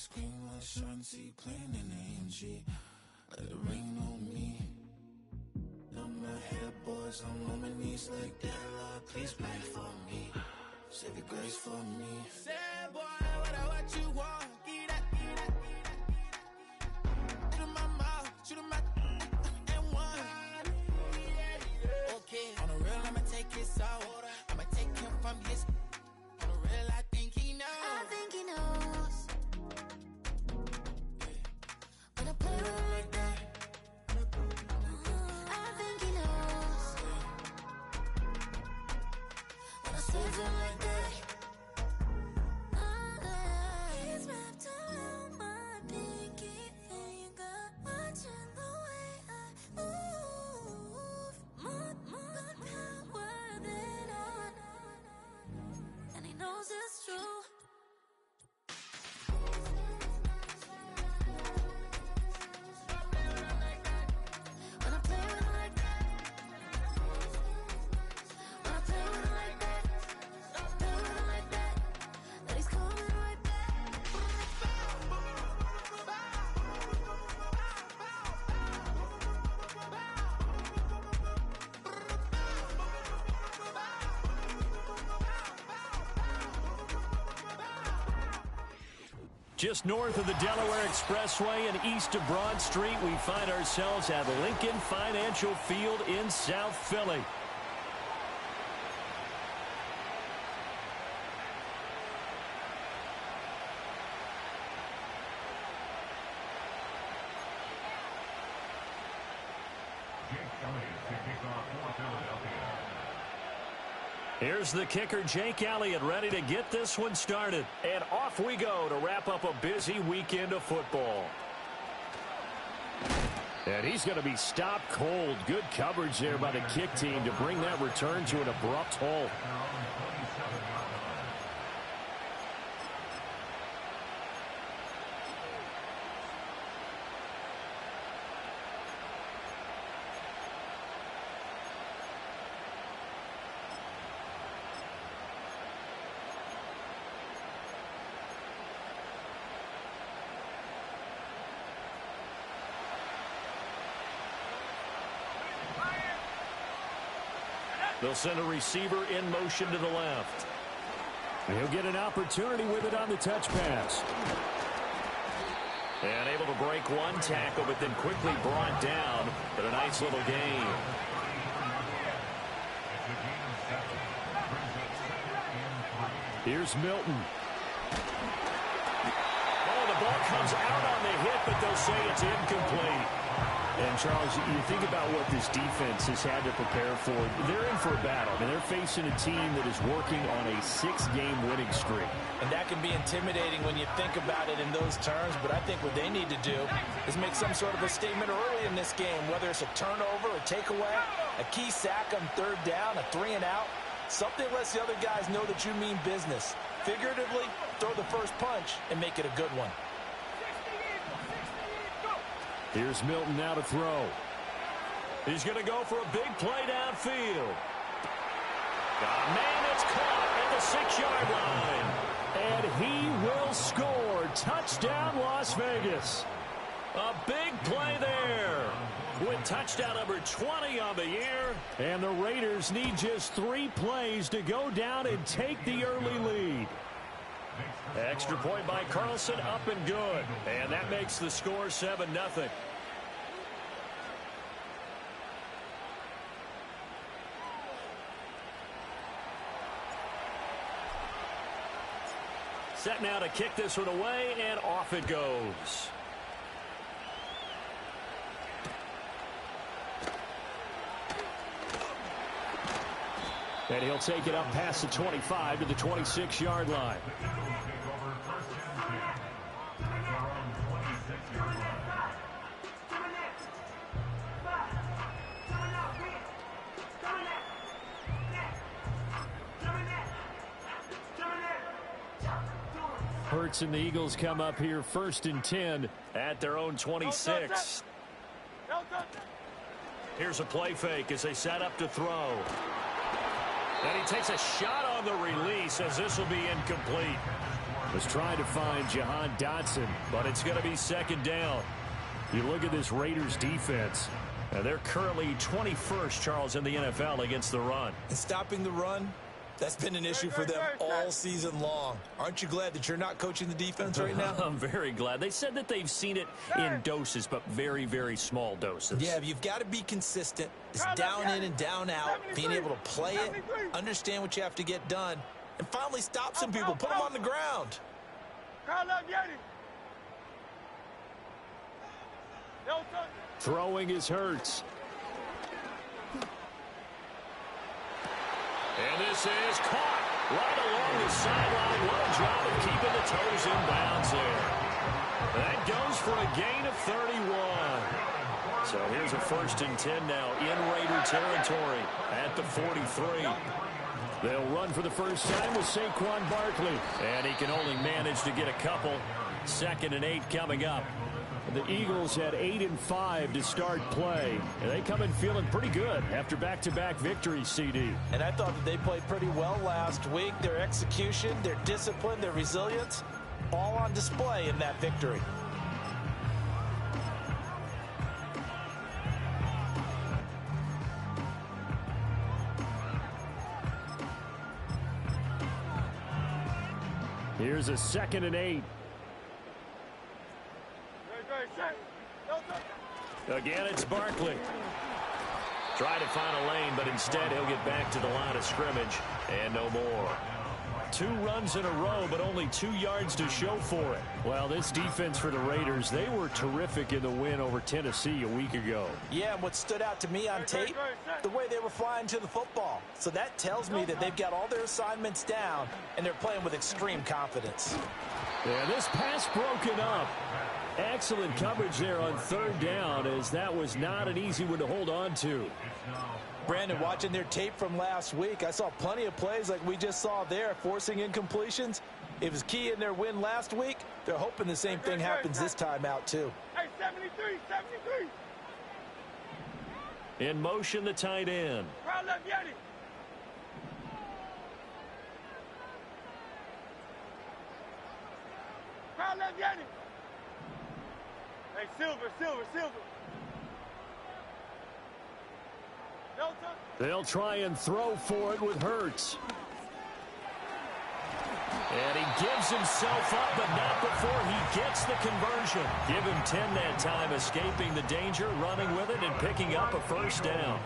screen like Shanti playing in AMG. Let it rain on me. On my head, boys, I'm on my knees like that. Lord, please pray for me. Save your grace for me. Say, boy, what you want? Get that. Shoot him my mouth, shoot him my and one. Okay, on the real, I'ma take his soul. I'ma take him from his. On the real, I think he knows. I think he knows. When I play with him like that. I think he knows. When I save him like that. He's wrapped around my pinky finger, watching the way I move. More power than on. And he knows it's true. When I play with him like that. When I play with him like that. Play with him like that. That he's coming right back. Just north of the Delaware Expressway and east of Broad Street, we find ourselves at Lincoln Financial Field in South Philly. Here's the kicker, Jake Elliott, ready to get this one started. And off we go to wrap up a busy weekend of football. And he's going to be stopped cold. Good coverage there by the kick team to bring that return to an abrupt halt. They'll send a receiver in motion to the left. He'll get an opportunity with it on the touch pass. And able to break one tackle, but then quickly brought down. But a nice little gain. Here's Milton. Oh, the ball comes out on the hit, but they'll say it's incomplete. And, Charles, you think about what this defense has had to prepare for. They're in for a battle. I mean, they're facing a team that is working on a 6-game winning streak. And that can be intimidating when you think about it in those terms. But I think what they need to do is make some sort of a statement early in this game, whether it's a turnover, a takeaway, a key sack on third down, a 3-and-out. Something lets the other guys know that you mean business. Figuratively, throw the first punch and make it a good one. Here's Milton now to throw. He's going to go for a big play downfield. Man, it's caught at the 6-yard line. And he will score. Touchdown, Las Vegas. A big play there. With touchdown number 20 on the year. And the Raiders need just 3 plays to go down and take the early lead. Extra point by Carlson, up and good. And that makes the score 7-0. Set now to kick this one away, and off it goes. And he'll take it up past the 25 to the 26-yard line. Hurts and the Eagles come up here 1st and 10 at their own 26. Here's a play fake as they set up to throw. And he takes a shot on the release as this will be incomplete. Was trying to find Jahan Dotson, but it's going to be second down. You look at this Raiders defense, and they're currently 21st, Charles, in the NFL against the run. And stopping the run, that's been an issue for them all season long. Aren't you glad that you're not coaching the defense right now? I'm very glad. They said that they've seen it in doses, but very, very small doses. Yeah, you've got to be consistent. It's down in and down out, being able to play it, understand what you have to get done, and finally stop some people, put them on the ground. Throwing is Hurts. And this is caught right along the sideline. What a job of keeping the toes in bounds there. That goes for a gain of 31. So here's a 1st and 10 now in Raider territory at the 43. They'll run for the first time with Saquon Barkley. And he can only manage to get a couple. 2nd and 8 coming up. The Eagles had 8 and 5 to start play. And they come in feeling pretty good after back-to-back victories, CD. And I thought that they played pretty well last week. Their execution, their discipline, their resilience, all on display in that victory. Here's a 2nd and 8. Again, it's Barkley. Try to find a lane, but instead he'll get back to the line of scrimmage and no more. 2 runs in a row, but only 2 yards to show for it. Well, this defense for the Raiders, they were terrific in the win over Tennessee a week ago. Yeah, and what stood out to me on tape, the way they were flying to the football. So that tells me that they've got all their assignments down, and they're playing with extreme confidence. Yeah, this pass broken up. Excellent coverage there on 3rd down, as that was not an easy one to hold on to. Brandon, watching their tape from last week, I saw plenty of plays like we just saw there, forcing incompletions. It was key in their win last week. They're hoping the same thing happens this time out, too. Hey, 73, 73. In motion, the tight end. Crowd left, Yeti. Crowd left, Yeti. Hey, Silver. Delta. They'll try and throw for it with Hurts. And he gives himself up, but not before he gets the conversion. Give him 10 that time, escaping the danger, running with it, and picking up a 1st down.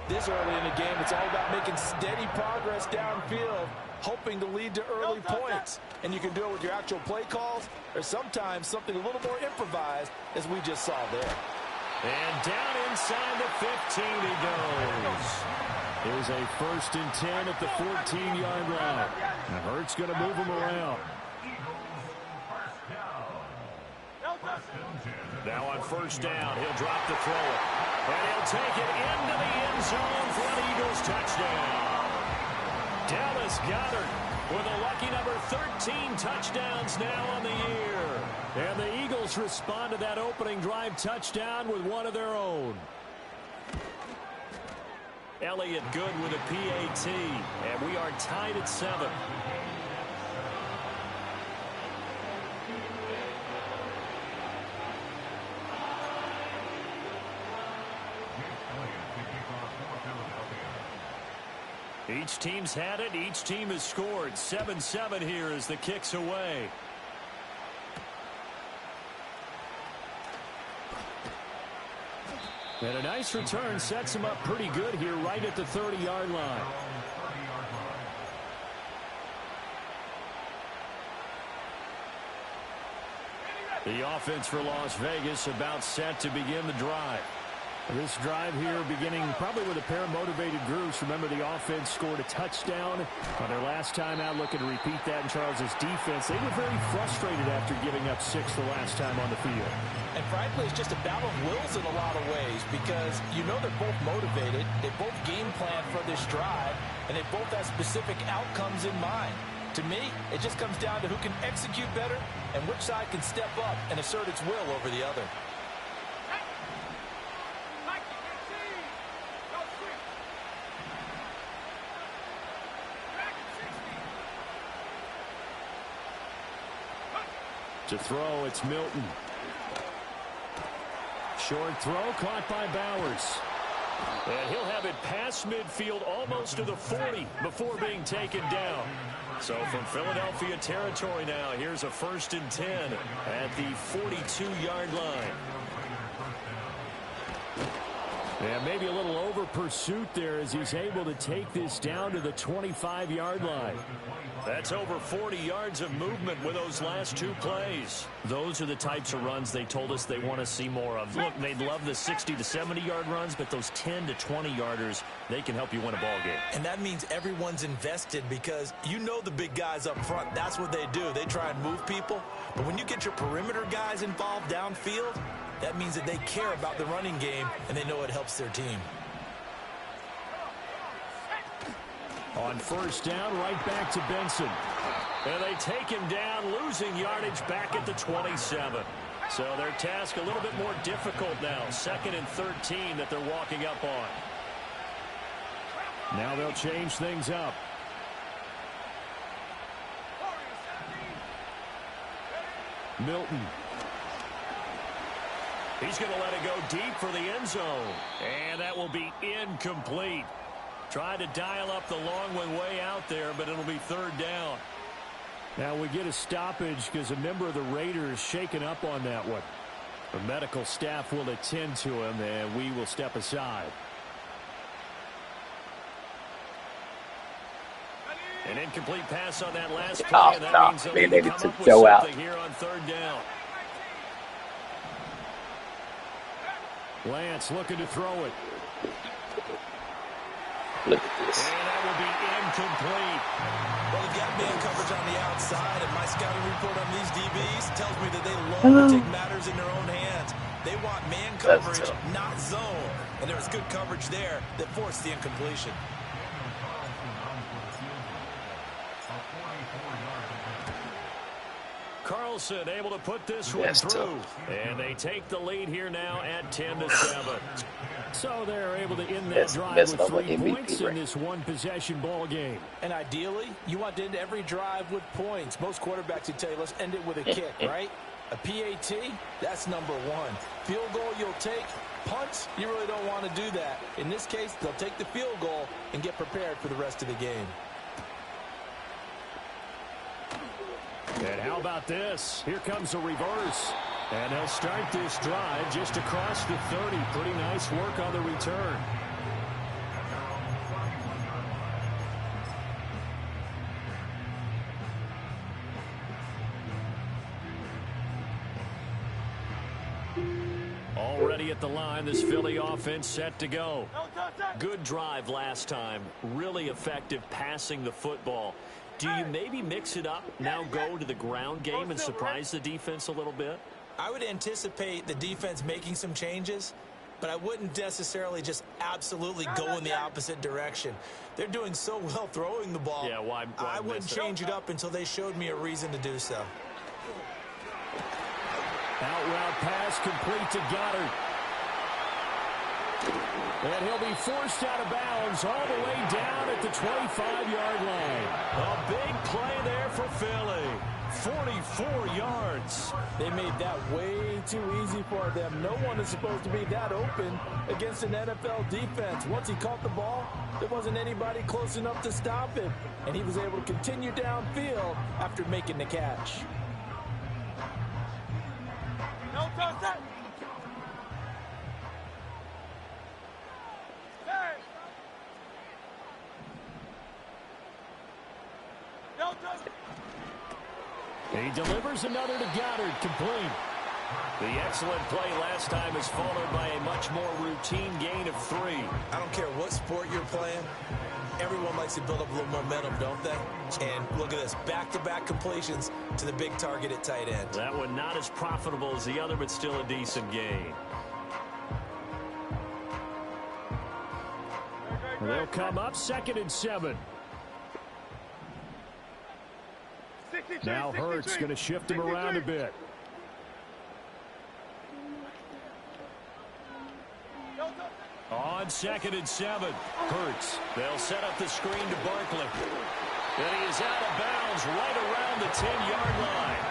This early in the game, it's all about making steady progress downfield, hoping to lead to early points. And you can do it with your actual play calls, or sometimes something a little more improvised, as we just saw there. And down inside the 15 he goes. Here's a 1st and 10 at the 14-yard line. Now Hurts going to move him around. Now on 1st down, he'll drop the throw. And he'll take it into the end zone for an Eagles touchdown. Dallas Goedert with a lucky number 13 touchdowns now on the year. And the Eagles respond to that opening drive touchdown with one of their own. Elliott good with a PAT, and we are tied at 7. Each team's had it. Each team has scored. 7-7 here as the kick's away. And a nice return sets him up pretty good here right at the 30-yard line. The offense for Las Vegas about set to begin the drive. This drive here beginning probably with a pair of motivated groups. Remember, the offense scored a touchdown on their last time out, looking to repeat that in Charles's defense. They were very frustrated after giving up 6 the last time on the field. And frankly, it's just a battle of wills in a lot of ways, because you know they're both motivated, they both game plan for this drive, and they both have specific outcomes in mind. To me, it just comes down to who can execute better and which side can step up and assert its will over the other. To throw, it's Milton. Short throw caught by Bowers. And he'll have it past midfield almost to the 40 before being taken down. So from Philadelphia territory now, here's a 1st and 10 at the 42-yard line. And maybe a little over pursuit there as he's able to take this down to the 25-yard line. That's over 40 yards of movement with those last 2 plays. Those are the types of runs they told us they want to see more of. Look, they'd love the 60 to 70-yard runs, but those 10 to 20-yarders, they can help you win a ball game. And that means everyone's invested because you know the big guys up front, that's what they do. They try and move people. But when you get your perimeter guys involved downfield, that means that they care about the running game and they know it helps their team. On 1st down, right back to Benson. And they take him down, losing yardage back at the 27. So their task a little bit more difficult now. 2nd and 13 that they're walking up on. Now they'll change things up. Milton. He's going to let it go deep for the end zone. And that will be incomplete. Tried to dial up the long one way out there, but it'll be 3rd down. Now we get a stoppage because a member of the Raiders shaken up on that one. The medical staff will attend to him, and we will step aside. An incomplete pass on that last play, and that means they'll need to come up with something here on 3rd down. Lance looking to throw it. Look at this. And that will be incomplete. Well, they've got man coverage on the outside, and my scouting report on these DBs tells me that they love to take matters in their own hands. They want man coverage, not zone. And there was good coverage there that forced the incompletion. Carlson able to put this one through. And they take the lead here now at 10-7. So they're able to end that drive with 3 points in this one-possession ball game. And ideally, you want to end every drive with points. Most quarterbacks would tell you, let's end it with a kick, right? A PAT, that's number 1. Field goal you'll take. Punts, you really don't want to do that. In this case, they'll take the field goal and get prepared for the rest of the game. And how about this? Here comes a reverse. And they'll start this drive just across the 30. Pretty nice work on the return. Already at the line, this Philly offense set to go. Good drive last time. Really effective passing the football. Do you maybe mix it up, now go to the ground game and surprise the defense a little bit? I would anticipate the defense making some changes, but I wouldn't necessarily just absolutely go in the opposite direction. They're doing so well throwing the ball. Yeah, why I wouldn't change it up until they showed me a reason to do so. Out route pass complete to Goddard. And he'll be forced out of bounds all the way down at the 25-yard line. A big play there for Philly. 44 yards. They made that way too easy for them. No one is supposed to be that open against an NFL defense. Once he caught the ball, there wasn't anybody close enough to stop him. And he was able to continue downfield after making the catch. No touch that. He delivers another to Goddard, complete. The excellent play last time is followed by a much more routine gain of 3. I don't care what sport you're playing. Everyone likes to build up a little momentum, don't they? And look at this, back-to-back completions to the big target at tight end. That one not as profitable as the other, but still a decent gain. They'll come up 2nd and 7. Now Hurts going to shift him around a bit. On 2nd and 7, Hurts. They'll set up the screen to Barkley. And he is out of bounds right around the 10-yard line.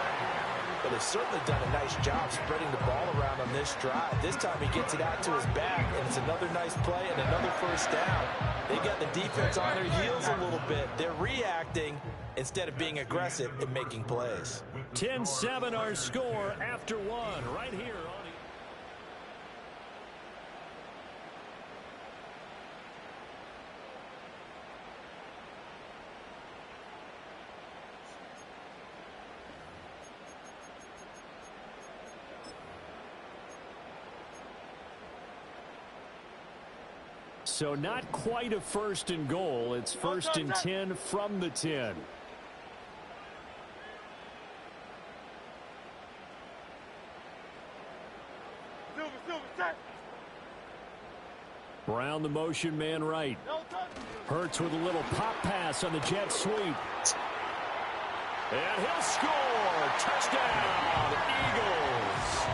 but they've certainly done a nice job spreading the ball around on this drive. This time he gets it out to his back, and it's another nice play and another first down. They got the defense on their heels a little bit. They're reacting instead of being aggressive and making plays. 10-7 our score after one right here on So not quite a first and goal. It's first and 10 from the 10. Brown the motion man right. Hurts with a little pop pass on the jet sweep. And he'll score. Touchdown, Eagles.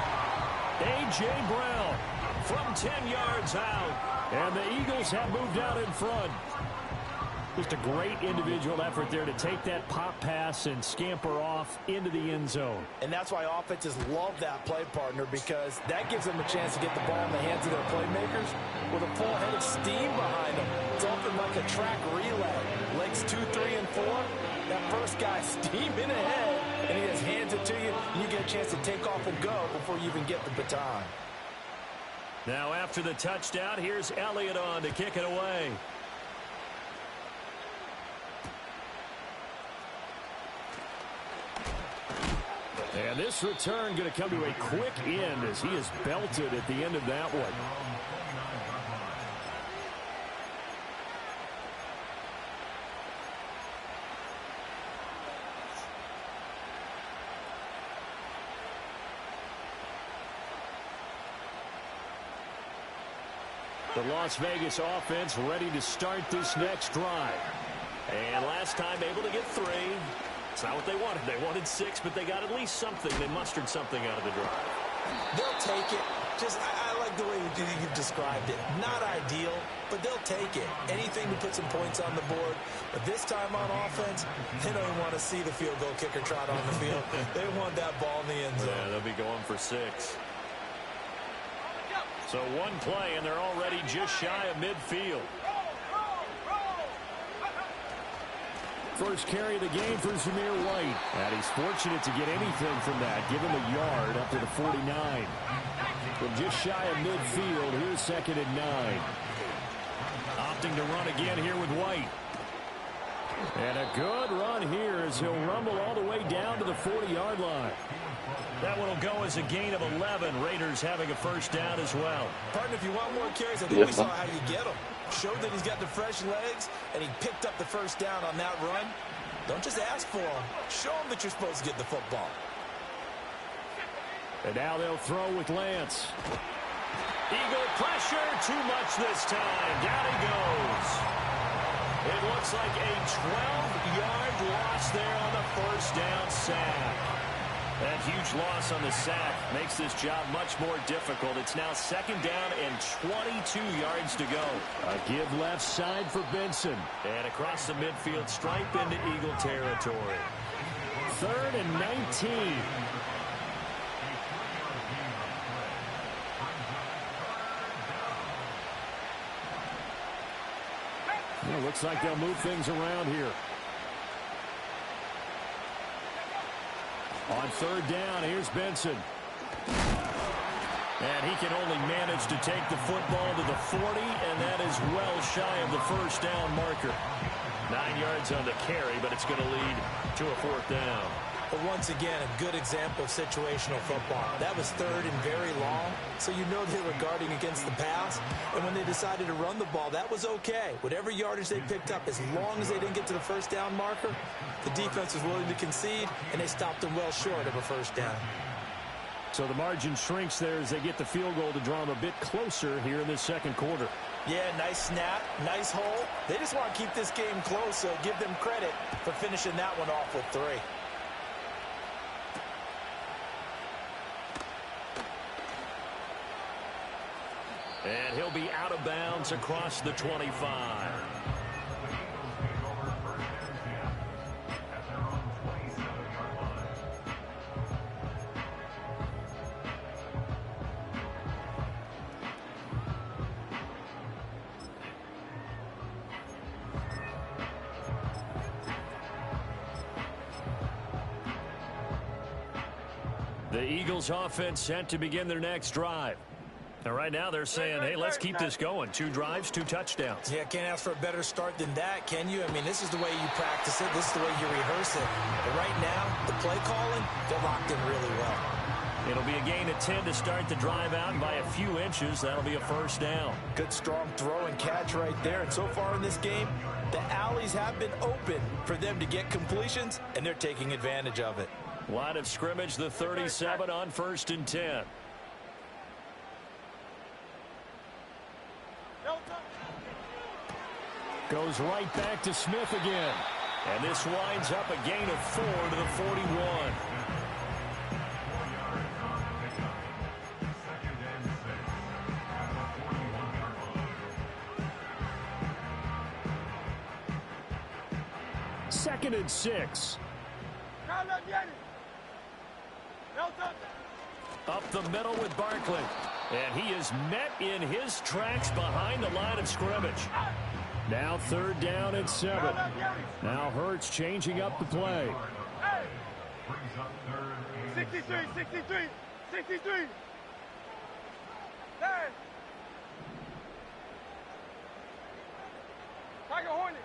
A.J. Brown from 10 yards out. And the Eagles have moved out in front. Just a great individual effort there to take that pop pass and scamper off into the end zone. And that's why offenses love that play, partner, because that gives them a chance to get the ball in the hands of their playmakers with a full head of steam behind them. It's often like a track relay. Legs 2, 3, and 4. That first guy steaming ahead, and he just hands it to you, and you get a chance to take off and go before you even get the baton. Now after the touchdown, here's Elliott on to kick it away. And this return going to come to a quick end as he is belted at the end of that one. The Las Vegas offense ready to start this next drive. And last time able to get 3. It's not what they wanted. They wanted 6, but they got at least something. They mustered something out of the drive. They'll take it. I like the way you've described it. Not ideal, but they'll take it. Anything to put some points on the board. But this time on offense, they don't even want to see the field goal kicker trot on the field. They want that ball in the end zone. Yeah, they'll be going for 6. So one play, and they're already just shy of midfield. First carry of the game for Zamir White. And he's fortunate to get anything from that. Give him a yard up to the 49. From just shy of midfield, here's 2nd and 9. Opting to run again here with White. And a good run here as he'll rumble all the way down to the 40-yard line. That one will go as a gain of 11. Raiders having a first down as well. Partner, if you want more carries, I think we saw how you get them. Showed that he's got the fresh legs, and he picked up the first down on that run. Don't just ask for him. Show him that you're supposed to get the football. And now they'll throw with Lance. Eagle pressure, too much this time. Down he goes. It looks like a 12-yard loss there on the first down sack. That huge loss on the sack makes this job much more difficult. It's now 2nd down and 22 yards to go. A give left side for Benson. And across the midfield stripe into Eagle territory. 3rd and 19. Well, looks like they'll move things around here. On 3rd down, here's Benson. And he can only manage to take the football to the 40, and that is well shy of the first down marker. 9 yards on the carry, but it's going to lead to a 4th down. But once again, a good example of situational football. That was 3rd and very long, so you know they were guarding against the pass. And when they decided to run the ball, that was okay. Whatever yardage they picked up, as long as they didn't get to the first down marker, the defense was willing to concede, and they stopped them well short of a first down. So the margin shrinks there as they get the field goal to draw them a bit closer here in this 2nd quarter. Yeah, nice snap, nice hole. They just want to keep this game close, so give them credit for finishing that one off with 3. And he'll be out of bounds across the 25. The Eagles offense set to begin their next drive. And right now they're saying, hey, let's keep this going. 2 drives, 2 touchdowns. Yeah, can't ask for a better start than that, can you? I mean, this is the way you practice it. This is the way you rehearse it. But right now, the play calling, they're locked in really well. It'll be a gain of 10 to start the drive out, and by a few inches, that'll be a first down. Good, strong throw and catch right there. And so far in this game, the alleys have been open for them to get completions, and they're taking advantage of it. Line of scrimmage, the 37 on 1st and 10. Goes right back to Smith again. And this winds up a gain of 4 to the 41. Second and 6. Up the middle with Barkley. And he is met in his tracks behind the line of scrimmage. Now 3rd down and 7. Now Hurts changing up the play. 63, 63, 63. Tiger Hornet.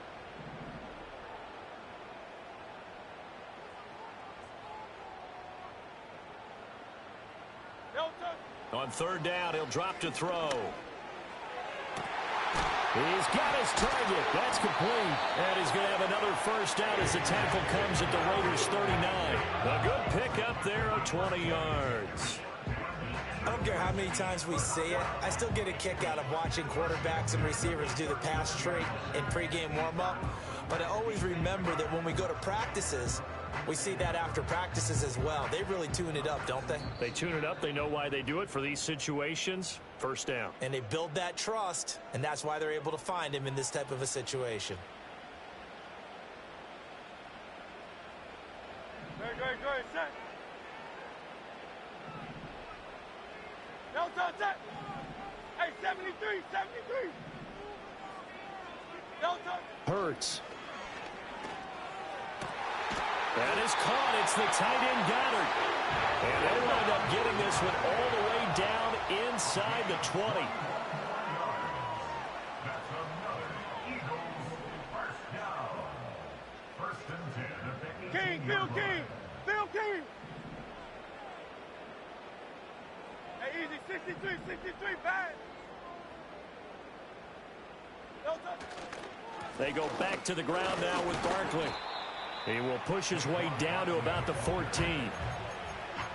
On 3rd down, he'll drop to throw. He's got his target. That's complete. And he's going to have another first down as the tackle comes at the Raiders' 39. A good pickup there of 20 yards. I don't care how many times we see it. I still get a kick out of watching quarterbacks and receivers do the pass tree in pregame warm-up. But I always remember that when we go to practices, we see that after practices as well. They really tune it up, don't they? They tune it up. They know why they do it for these situations. First down. And they build that trust, and that's why they're able to find him in this type of a situation. Go ahead, set. No, set. Hey, 73, 73. No, Hurts. That is caught. It's the tight end Goddard. And they wind up getting this one all the way down inside the 20. King, Phil King. Phil King. Hey, easy, 63, 63, bad. No, They go back to the ground now with Barkley. He will push his way down to about the 14.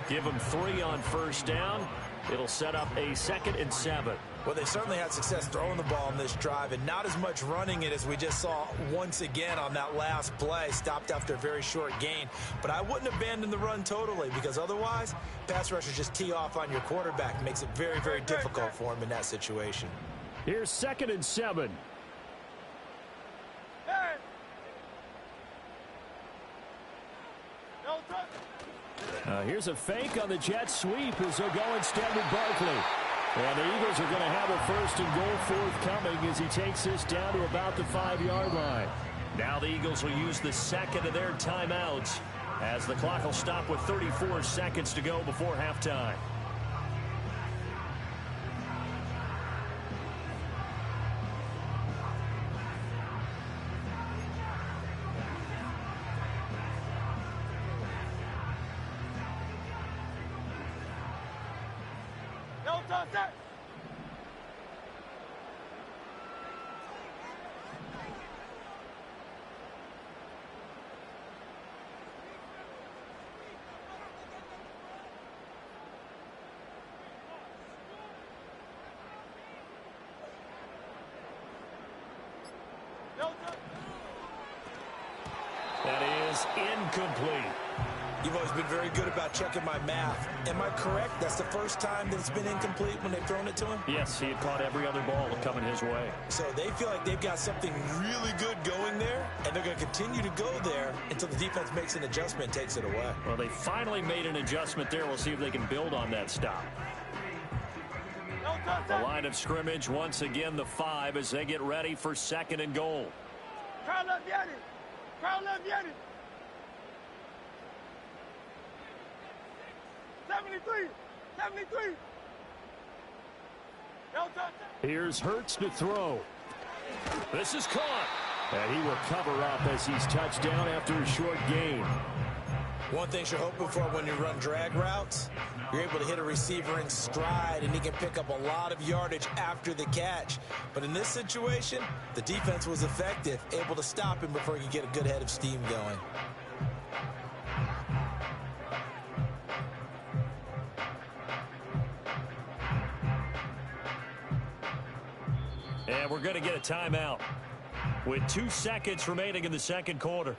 Give him 3 on first down. It'll set up a 2nd and 7. Well, they certainly had success throwing the ball on this drive and not as much running it as we just saw once again on that last play. Stopped after a very short gain. But I wouldn't abandon the run totally because otherwise, pass rushers just tee off on your quarterback. It makes it very, very difficult for him in that situation. Here's 2nd and 7. Here's a fake on the jet sweep as they'll go instead with Barkley. And the Eagles are going to have a 1st and goal forthcoming as he takes this down to about the 5-yard line. Now the Eagles will use the 2nd of their timeouts as the clock will stop with 34 seconds to go before halftime. That is incomplete. You've always been very good about checking my math. Am I correct? That's the first time that it's been incomplete when they've thrown it to him? Yes, he had caught every other ball coming his way. So they feel like they've got something really good going there, and they're going to continue to go there until the defense makes an adjustment and takes it away. Well, they finally made an adjustment there. We'll see if they can build on that stop. The line of scrimmage, once again, the 5 as they get ready for 2nd and goal. Crowd left Yanni. Crowd left Yanni. 73. 73. No touch. Here's Hurts to throw. This is caught. And he will cover up as he's touched down after a short gain. One thing you're hoping for when you run drag routes, you're able to hit a receiver in stride, and he can pick up a lot of yardage after the catch. But in this situation, the defense was effective, able to stop him before he could get a good head of steam going. And we're going to get a timeout with 2 seconds remaining in the second quarter.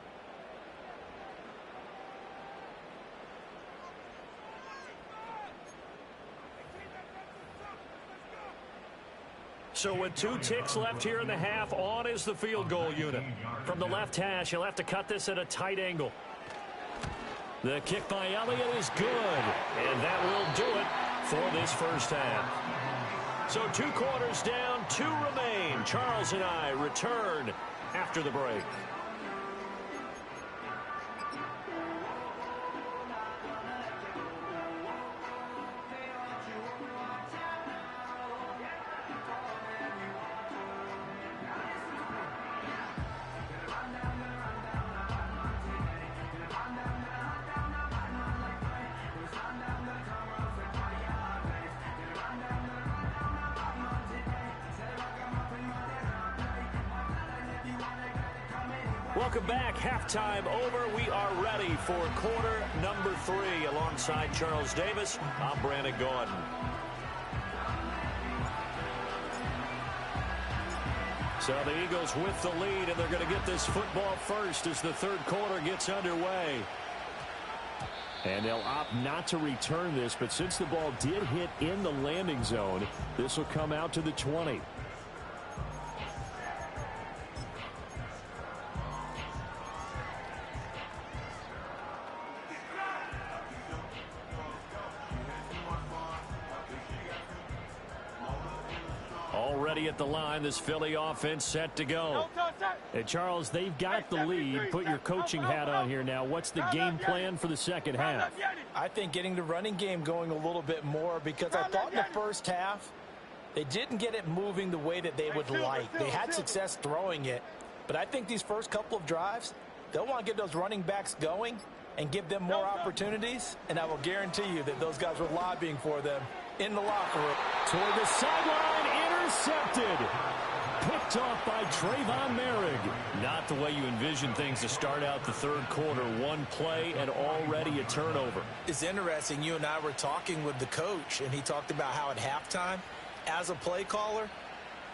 So with 2 ticks left here in the half, on is the field goal unit. From the left hash, he'll have to cut this at a tight angle. The kick by Elliott is good, and that will do it for this first half. So 2 quarters down, 2 remain. Charles and I return after the break. Welcome back. Halftime over. We are ready for quarter number 3. Alongside Charles Davis, I'm Brandon Gordon. So the Eagles with the lead, and they're going to get this football first as the third quarter gets underway. And they'll opt not to return this, but since the ball did hit in the landing zone, this will come out to the 20. Already at the line, this Philly offense set to go. And Charles, they've got the lead. Put your coaching hat on here now. What's the game plan for the second half? I think getting the running game going a little bit more, because I thought in the first half they didn't get it moving the way that they would like. They had success throwing it, but I think these first couple of drives, they'll want to get those running backs going and give them more opportunities, and I will guarantee you that those guys were lobbying for them in the locker room. Toward the sideline, intercepted. Picked off by Trayvon Merrick. Not the way you envision things to start out the third quarter. One play and already a turnover. It's interesting. You and I were talking with the coach, and he talked about how at halftime, as a play caller,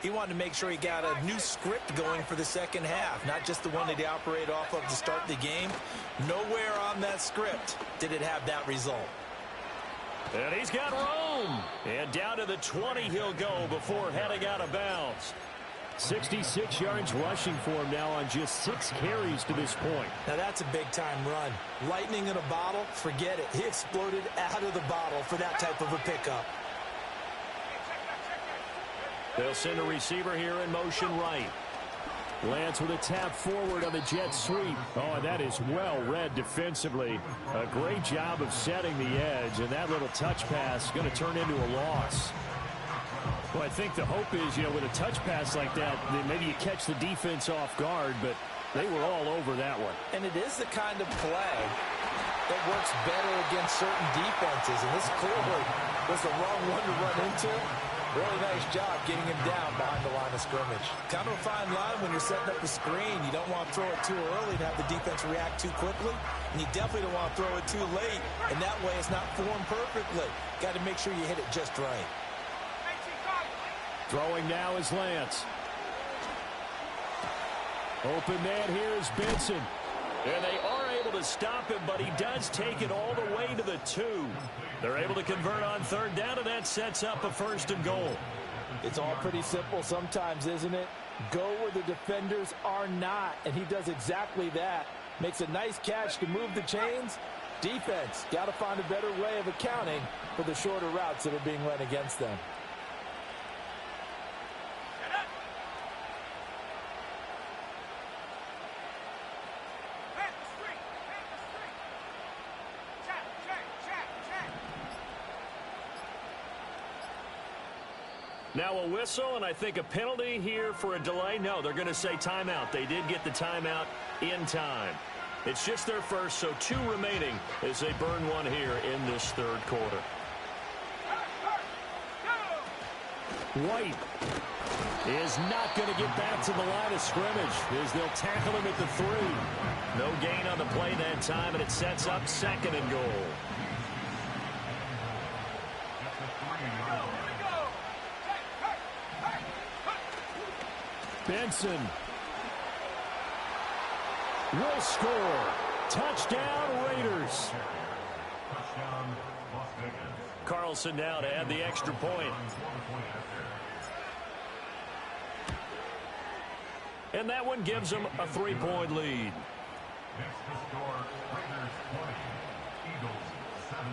he wanted to make sure he got a new script going for the second half, not just the one that he operated off of to start the game. Nowhere on that script did it have that result. And he's got room. And down to the 20 he'll go before heading out of bounds. 66 yards rushing for him now on just 6 carries to this point. Now that's a big-time run. Lightning in a bottle, forget it. He exploded out of the bottle for that type of a pickup. They'll send a receiver here in motion right. Lance with a tap forward on the jet sweep. Oh, and that is well read defensively. A great job of setting the edge, and that little touch pass is going to turn into a loss. Well, I think the hope is, with a touch pass like that, maybe you catch the defense off guard, but they were all over that one. And it is the kind of play that works better against certain defenses, and this clearly was the wrong one to run into. Really nice job getting him down behind the line of scrimmage. Kind of a fine line when you're setting up a screen. You don't want to throw it too early and have the defense react too quickly. And you definitely don't want to throw it too late. And that way it's not formed perfectly. Got to make sure you hit it just right. Throwing now is Lance. Open man here is Benson. And they are able to stop him, but he does take it all the way to the 2. They're able to convert on third down, and that sets up a 1st and goal. It's all pretty simple sometimes, isn't it? Go where the defenders are not, and he does exactly that. Makes a nice catch to move the chains. Defense got to find a better way of accounting for the shorter routes that are being run against them. Now a whistle, and I think a penalty here for a delay. No, they're going to say timeout. They did get the timeout in time. It's just their first, so 2 remaining as they burn one here in this third quarter. White is not going to get back to the line of scrimmage as they'll tackle him at the 3. No gain on the play that time, and it sets up 2nd and goal. Benson will score. Touchdown, Raiders. Carlson now to add the extra point. And that one gives them a 3-point lead. Next to score, Raiders 20, Eagles 17.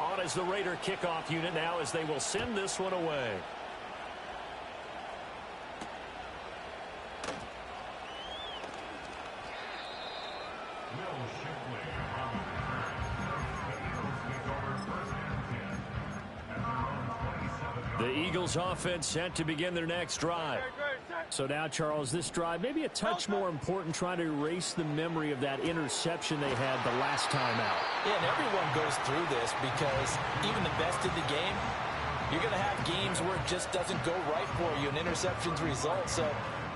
On as the Raider kickoff unit now as they will send this one away. The Eagles offense set to begin their next drive. So now, Charles, this drive maybe a touch more important, trying to erase the memory of that interception they had the last time out. Yeah, and everyone goes through this because even the best of the game, you're going to have games where it just doesn't go right for you, and interceptions result. So,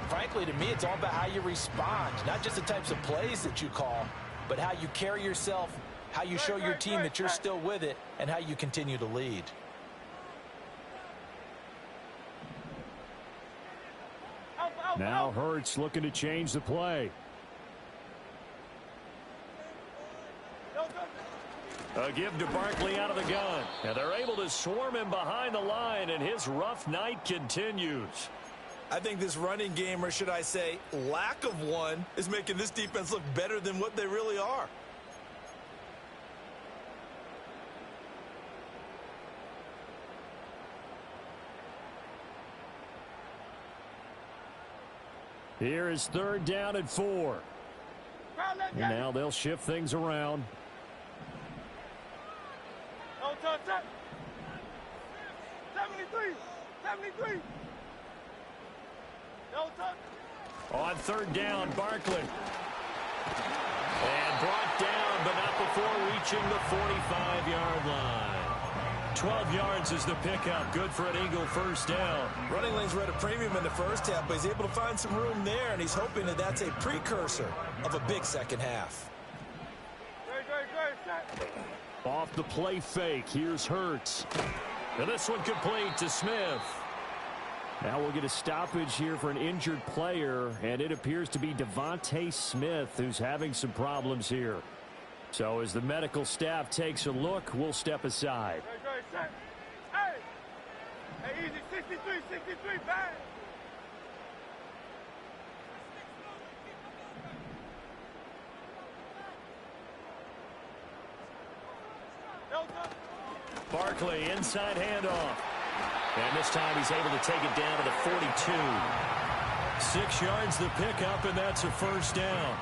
frankly, to me, it's all about how you respond, not just the types of plays that you call, but how you carry yourself, how you show your team that you're still with it, and how you continue to lead. Now Hurts looking to change the play. A give to Barkley out of the gun. And they're able to swarm him behind the line, and his rough night continues. I think this running game, or should I say lack of one, is making this defense look better than what they really are. Here is 3rd down and 4. And now they'll shift things around. No touch. 73. 73. No touch. On 3rd down, Barkley. And brought down, but not before reaching the 45-yard line. 12 yards is the pickup. Good for an Eagle first down. Running lanes were at a premium in the first half, but he's able to find some room there, and he's hoping that that's a precursor of a big second half. Off the play fake, here's Hurts. And this one complete to Smith. Now we'll get a stoppage here for an injured player, and it appears to be Devontae Smith who's having some problems here. So as the medical staff takes a look, we'll step aside. Hey, easy, 63, bang. Barkley, inside handoff. And this time he's able to take it down to the 42. 6 yards the pickup, and that's a first down.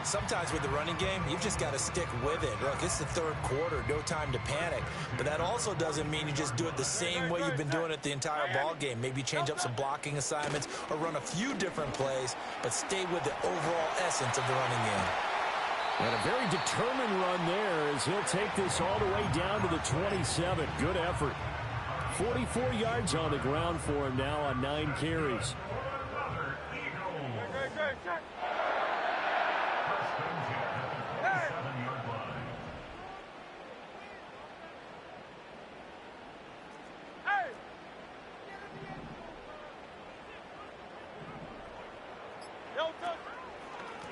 Sometimes with the running game, you've just got to stick with it. Look, it's the third quarter, no time to panic. But that also doesn't mean you just do it the same way you've been doing it the entire ball game. Maybe change up some blocking assignments or run a few different plays, but stay with the overall essence of the running game. And a very determined run there as he'll take this all the way down to the 27. Good effort. 44 yards on the ground for him now on 9 carries.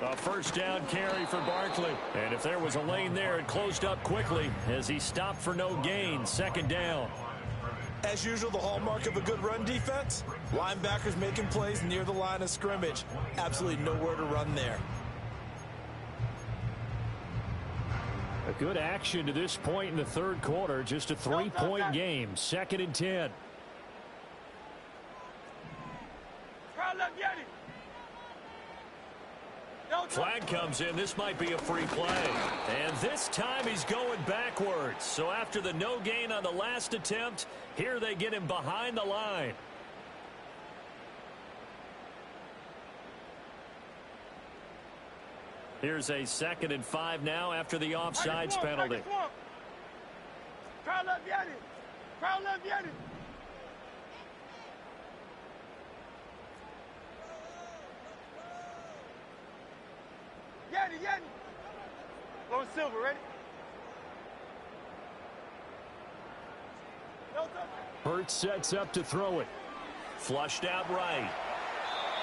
A first down carry for Barkley. And if there was a lane there, it closed up quickly as he stopped for no gain. 2nd down. As usual, the hallmark of a good run defense, linebackers making plays near the line of scrimmage. Absolutely nowhere to run there. A good action to this point in the third quarter. Just a 3-point game. 2nd and 10. Flag comes in. This might be a free play. And this time he's going backwards. So after the no gain on the last attempt, here they get him behind the line. Here's a 2nd and 5 now after the offsides penalty. Crowd left Yanni. Crowd left Yanni. Yanni. Going silver, ready? Hurts sets up to throw it. Flushed out right.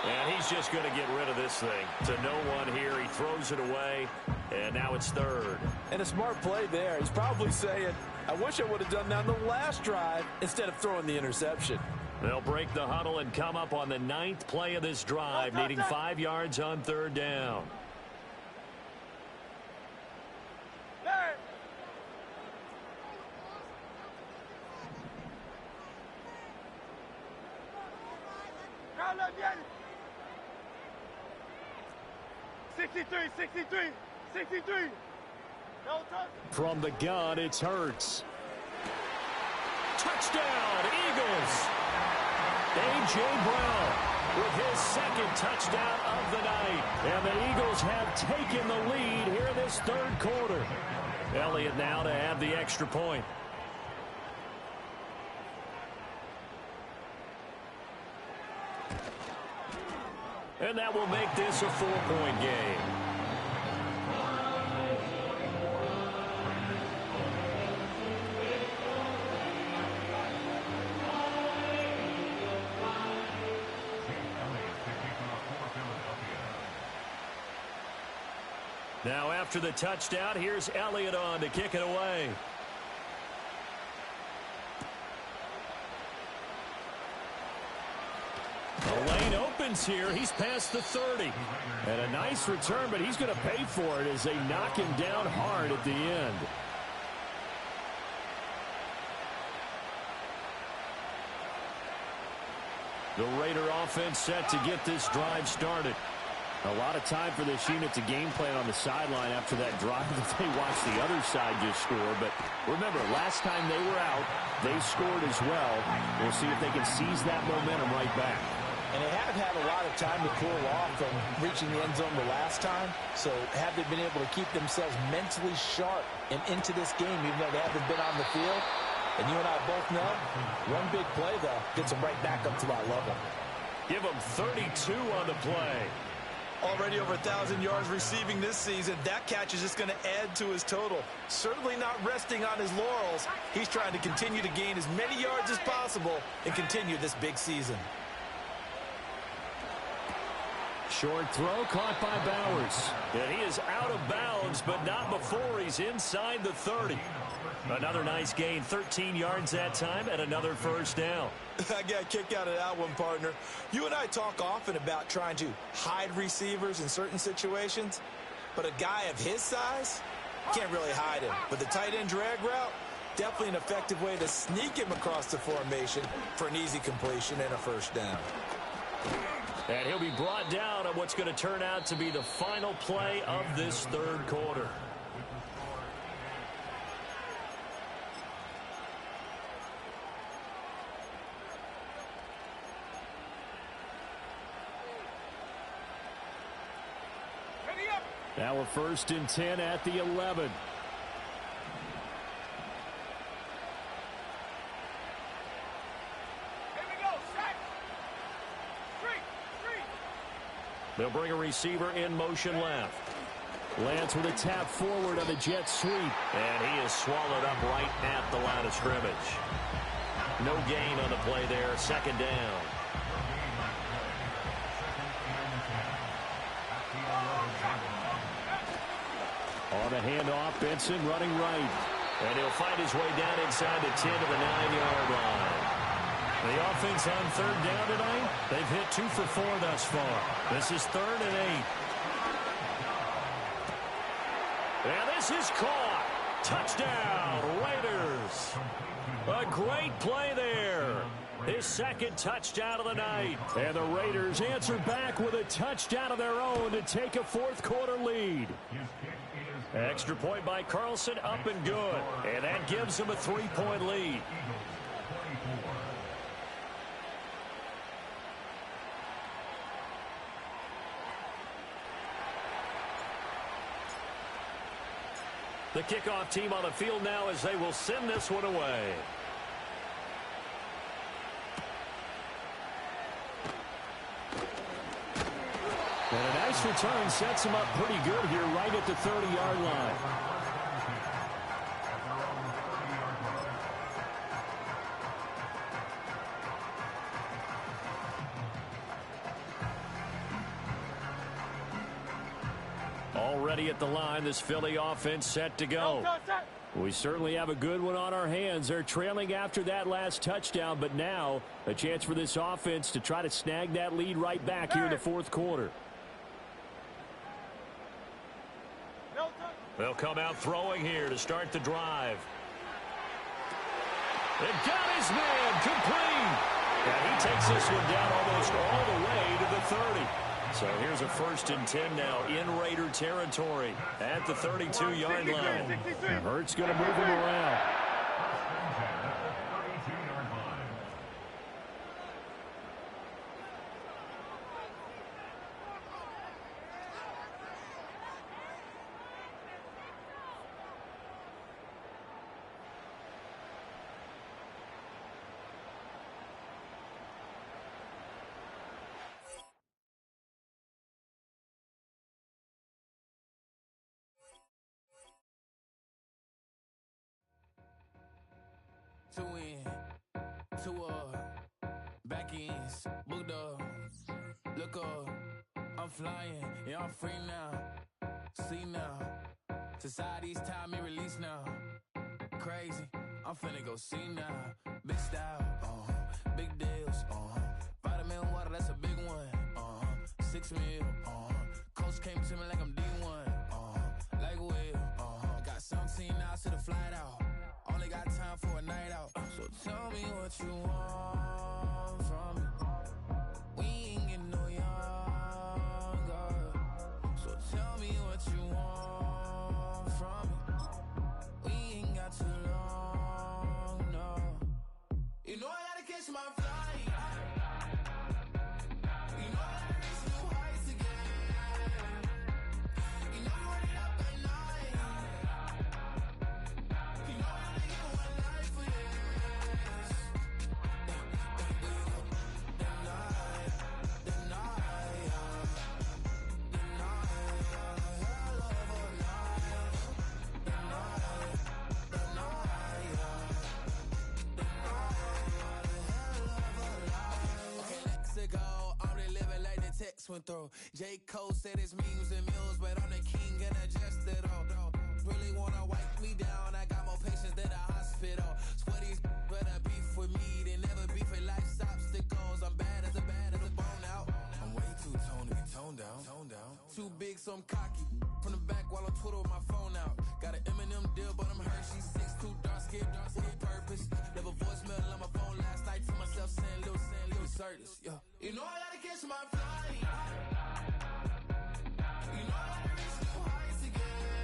And he's just going to get rid of this thing. To no one here. He throws it away. And now it's 3rd. And a smart play there. He's probably saying, I wish I would have done that on the last drive instead of throwing the interception. They'll break the huddle and come up on the 9th play of this drive, needing 5 yards on 3rd down. Crowd left Yanni. 63. No touch. From the gun, it's Hurts. Touchdown, Eagles! A.J. Brown with his 2nd touchdown of the night. And the Eagles have taken the lead here in this 3rd quarter. Elliott now to add the extra point. And that will make this a 4-point game. Now after the touchdown, here's Elliott on to kick it away. The lane opens here. He's past the 30. And a nice return, but he's going to pay for it as they knock him down hard at the end. The Raider offense set to get this drive started. A lot of time for this unit to game plan on the sideline after that drive that they watched the other side just score. But remember, last time they were out, they scored as well. We'll see if they can seize that momentum right back. And they have had a lot of time to cool off from reaching the end zone the last time. So have they been able to keep themselves mentally sharp and into this game, even though they haven't been on the field? And you and I both know, one big play, though, gets them right back up to that level. Give them 32 on the play. Already over 1,000 yards receiving this season. That catch is just going to add to his total. Certainly not resting on his laurels. He's trying to continue to gain as many yards as possible and continue this big season. Short throw caught by Bowers. And he is out of bounds, but not before he's inside the 30. Another nice gain, 13 yards that time, and another 1st down. I got a kick out of that one, partner. You and I talk often about trying to hide receivers in certain situations, but a guy of his size can't really hide him. But the tight end drag route, definitely an effective way to sneak him across the formation for an easy completion and a 1st down. And he'll be brought down on what's going to turn out to be the final play of this 3rd quarter. Now a 1st and 10 at the 11. They'll bring a receiver in motion left. Lance with a tap forward on the jet sweep. And he is swallowed up right at the line of scrimmage. No gain on the play there. 2nd down. On the handoff, Benson running right. And he'll find his way down inside the 10 to the 9-yard line. The offense on 3rd down tonight, they've hit 2 for 4 thus far. This is 3rd and 8. And this is caught. Touchdown, Raiders. A great play there. his second touchdown of the night. And the Raiders answer back with a touchdown of their own to take a fourth-quarter lead. Extra point by Carlson, up and good. And that gives them a 3-point lead. The kickoff team on the field now as they will send this one away. And a nice return sets him up pretty good here right at the 30-yard line. Already at the line, this Philly offense set to go. We certainly have a good one on our hands. They're trailing after that last touchdown, but now a chance for this offense to try to snag that lead right back here in the fourth quarter. They'll come out throwing here to start the drive. And got his man complete. And he takes this one down almost all the way to the 30. So here's a 1st and 10 now in Raider territory at the 32-yard line. And Hurts going to move him around. Two in, two up, back ends, booked up, look up, I'm flying, yeah, I'm free now, see now, society's time me release now, crazy, I'm finna go see now, big style, big deals, vitamin water, that's a big one, 6 mil, coach came to me like I'm D1, like Will, I got 17 hours to the flight out. Only got time for a night out. So tell me what you want from me. We ain't getting no younger. So tell me what you want from me. We ain't got too long, no. You know I gotta catch my flight. You know I gotta reach new heights again. You know I run it up at night. You know I went through. J. Cole said it's memes and mills, but I'm the king and adjust it all. Really wanna wipe me down, I got more patience than a hospital. Sweaty's better beef with me than never beef with life's obstacles. I'm bad as a bone out. I'm way too toned to be toned down. Too big, so I'm cocky. From the back while on Twitter with my phone out. Got an Eminem deal, but I'm Hershey 6'2", dark skin with purpose. Never voicemail on my phone last night to myself saying Lil Curtis, yeah. You know I gotta catch my flight. You know I gotta reach new heights again.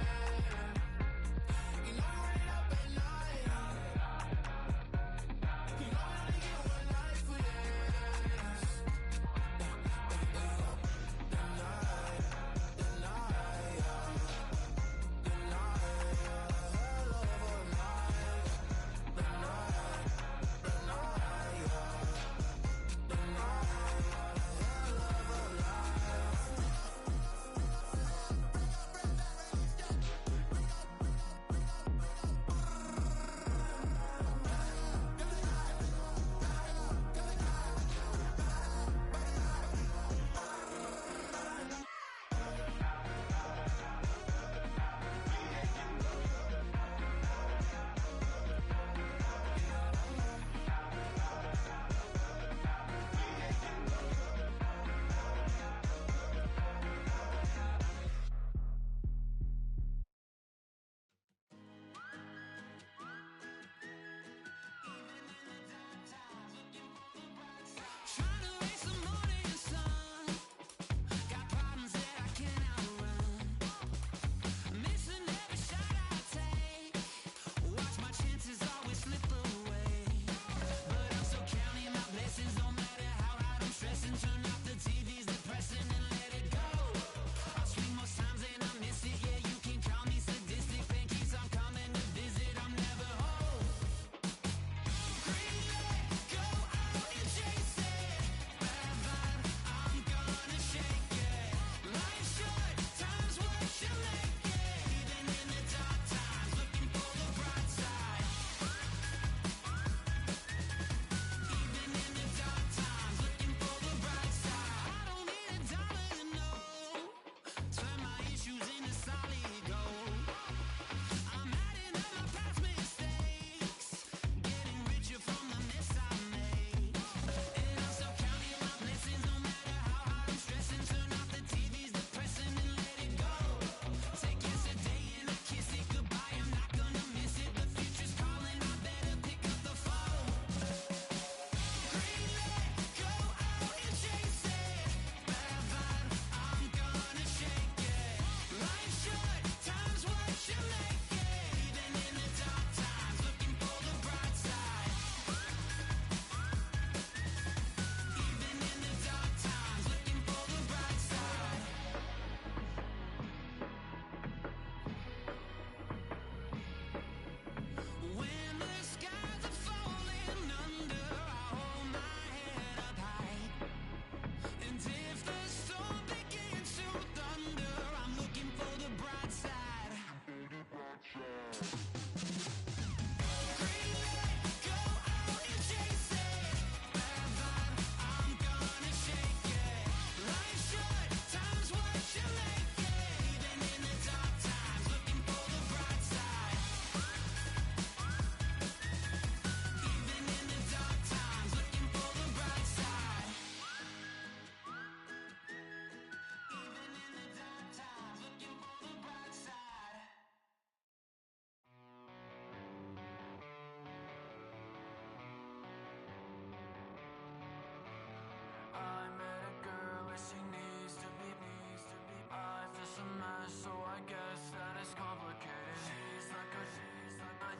You know I run it up at night. You know I only get one life for this. The night, hell of a night.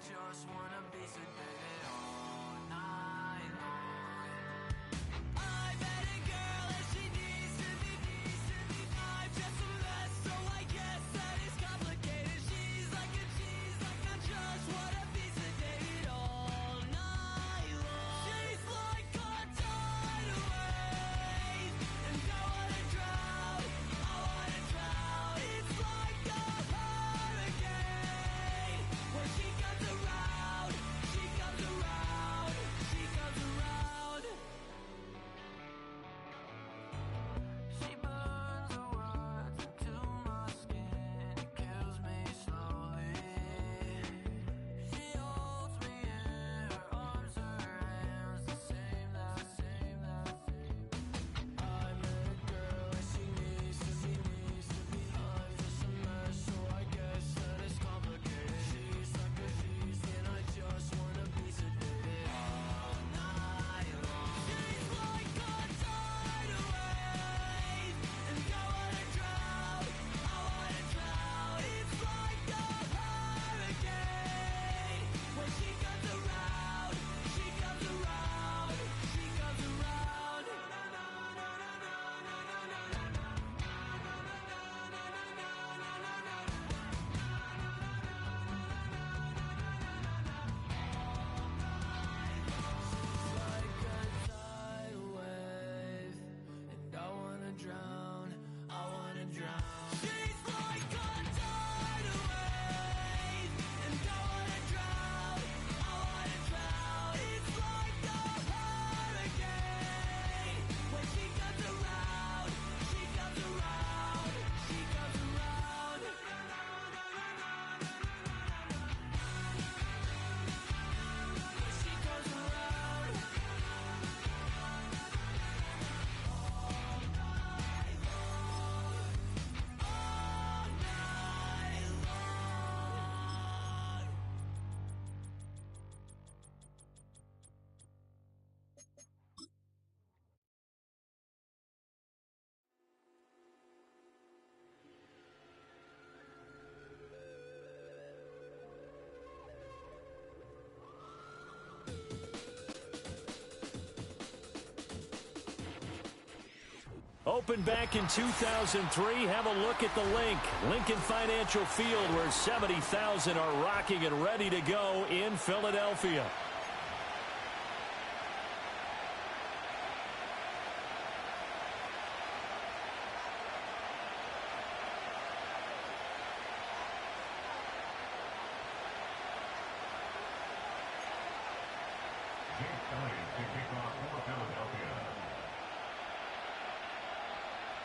just wanna be sedated all night long. I met a girl and she needs to be. I'm just a mess, so I guess that is complicated. She's like I just wanna be sedated all night long. She's like a tidal wave, and I wanna drown. It's like a hurricane. When she comes around, she comes around, she comes around. She burns her words into my skin. It kills me slowly. She holds me in her arms, her hands, the same. I met a girl and she needs to be. I'm just a mess, so I guess that it's complicated. She's like and I just wanna be sedated all night long. She's like a tidal wave, and I wanna drown. It's like a hurricane. When she comes around, she comes around, she comes around. Like a tidal wave, and I wanna drown. She's like a tidal wave, and I wanna drown. It's like a hurricane. When she comes around, she comes around, she comes around. She comes around. Opened back in 2003. Have a look at the Lincoln Financial Field, where 70,000 are rocking and ready to go in Philadelphia. Jake Elliott to kick off for Philadelphia.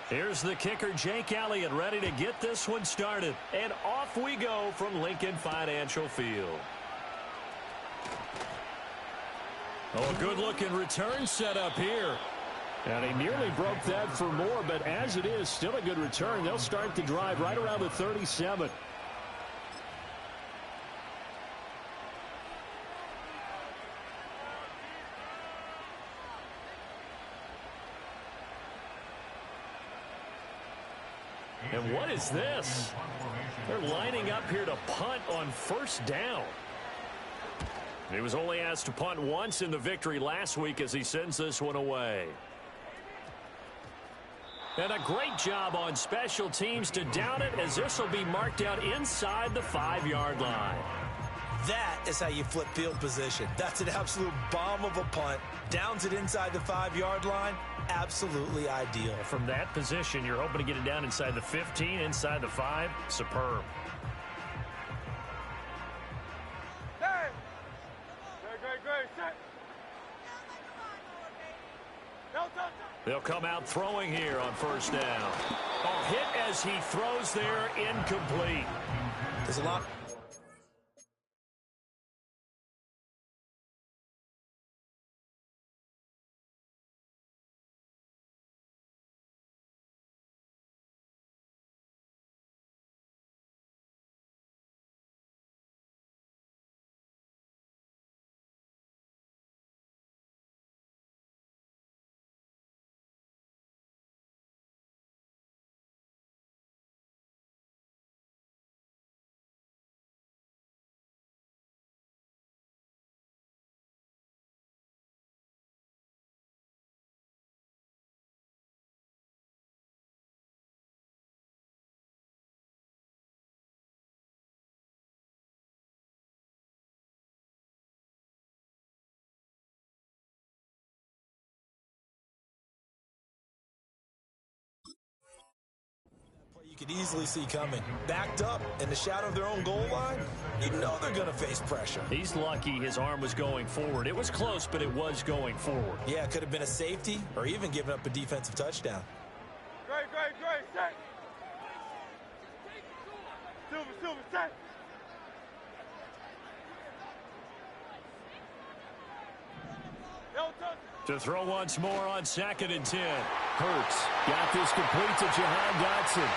Here's the kicker, Jake Elliott, ready to get this one started. And off we go from Lincoln Financial Field. Oh, a good-looking return set up here. And he nearly broke that for more, but as it is, still a good return. They'll start the drive right around the 37. And what is this? They're lining up here to punt on first down. He was only asked to punt once in the victory last week as he sends this one away. And a great job on special teams to down it, as this will be marked out inside the 5-yard line. That is how you flip field position. That's an absolute bomb of a punt. Downs it inside the 5-yard line. Absolutely ideal. From that position, you're hoping to get it down inside the 15, inside the 5. Superb. Hey! Great. Set. They'll come out throwing here on first down. A hit as he throws there, incomplete. There's a lot. could easily see coming. Backed up in the shadow of their own goal line, you know they're going to face pressure. He's lucky his arm was going forward. It was close, but it was going forward. Yeah, it could have been a safety or even given up a defensive touchdown. Great, set. Silver, set. To throw once more on 2nd and 10. Hurts got this complete to Jahan Dotson.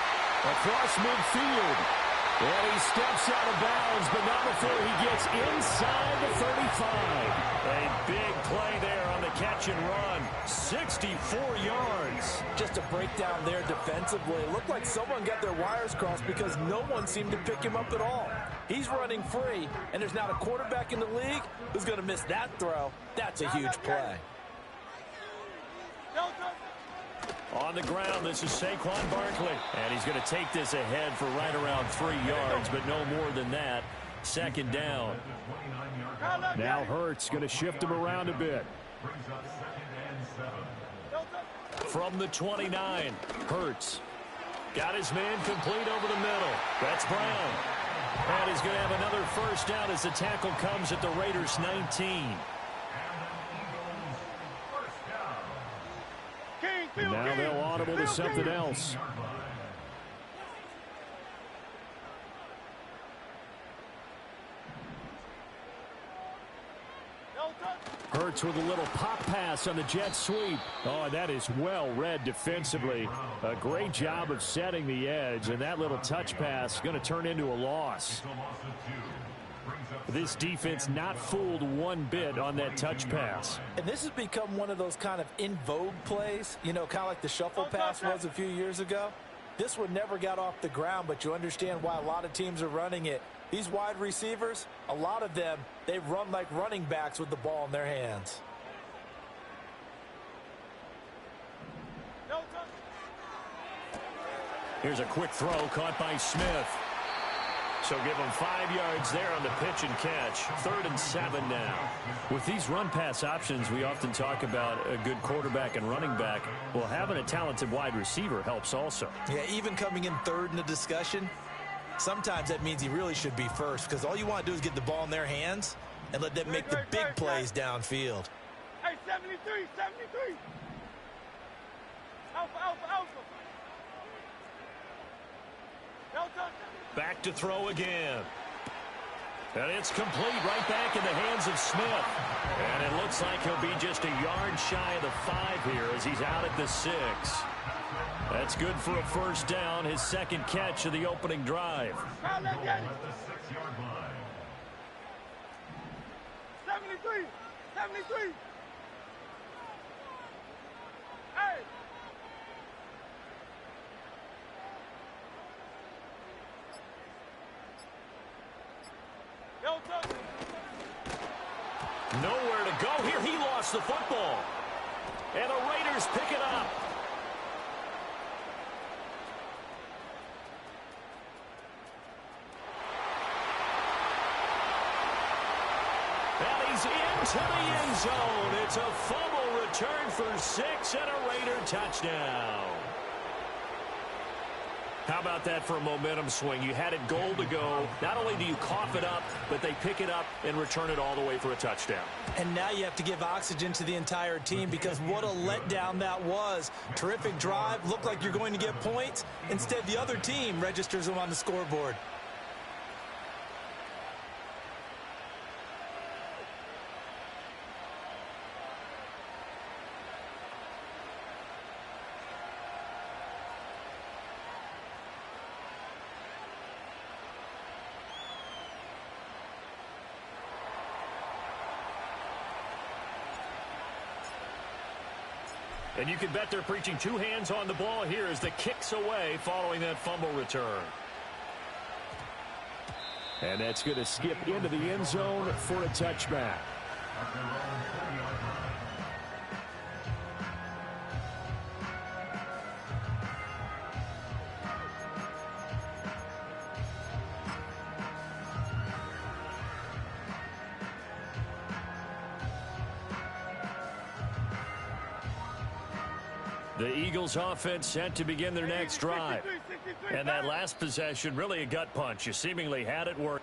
Across midfield. And he steps out of bounds, but not before he gets inside the 35. A big play there on the catch and run. 64 yards. Just a breakdown there defensively. It looked like someone got their wires crossed because no one seemed to pick him up at all. He's running free, and there's not a quarterback in the league who's going to miss that throw. That's a huge play. On the ground, this is Saquon Barkley. And he's going to take this ahead for right around 3 yards, but no more than that. 2nd down. Now Hurts going to shift him around a bit. From the 29, Hurts. Got his man complete over the middle. That's Brown. And he's going to have another first down as the tackle comes at the Raiders' 19. Now they'll audible to something else. Hurts with a little pop pass on the jet sweep. Oh, and that is well read defensively. A great job of setting the edge, and that little touch pass is going to turn into a loss. This defense not fooled one bit on that touch pass. And this has become one of those kind of in vogue plays, you know, kind of like the shuffle pass was a few years ago. This one never got off the ground, but you understand why a lot of teams are running it. These wide receivers, a lot of them, they run like running backs with the ball in their hands. Here's a quick throw caught by Smith. So give him 5 yards there on the pitch and catch. 3rd and 7 now. With these run-pass options, we often talk about a good quarterback and running back. Well, having a talented wide receiver helps also. Yeah, even coming in 3rd in the discussion, sometimes that means he really should be first because all you want to do is get the ball in their hands and let them make the big plays downfield. Hey, 73. Alpha. Back to throw again. And it's complete right back in the hands of Smith. And it looks like he'll be just a yard shy of the 5 here as he's out at the 6. That's good for a first down, his 2nd catch of the opening drive. 73. Hey. Nowhere to go here. He lost the football. And the Raiders pick it up. And he's into the end zone. It's a fumble return for 6 and a Raider touchdown. How about that for a momentum swing? You had it goal to go. Not only do you cough it up, but they pick it up and return it all the way for a touchdown. And now you have to give oxygen to the entire team because what a letdown that was. Terrific drive. Looked like you're going to get points. Instead, the other team registers them on the scoreboard. And you can bet they're preaching 2 hands on the ball here as the kick's away following that fumble return. And that's going to skip into the end zone for a touchback. The Eagles offense set to begin their next drive. And that last possession, really a gut punch. You seemingly had it work.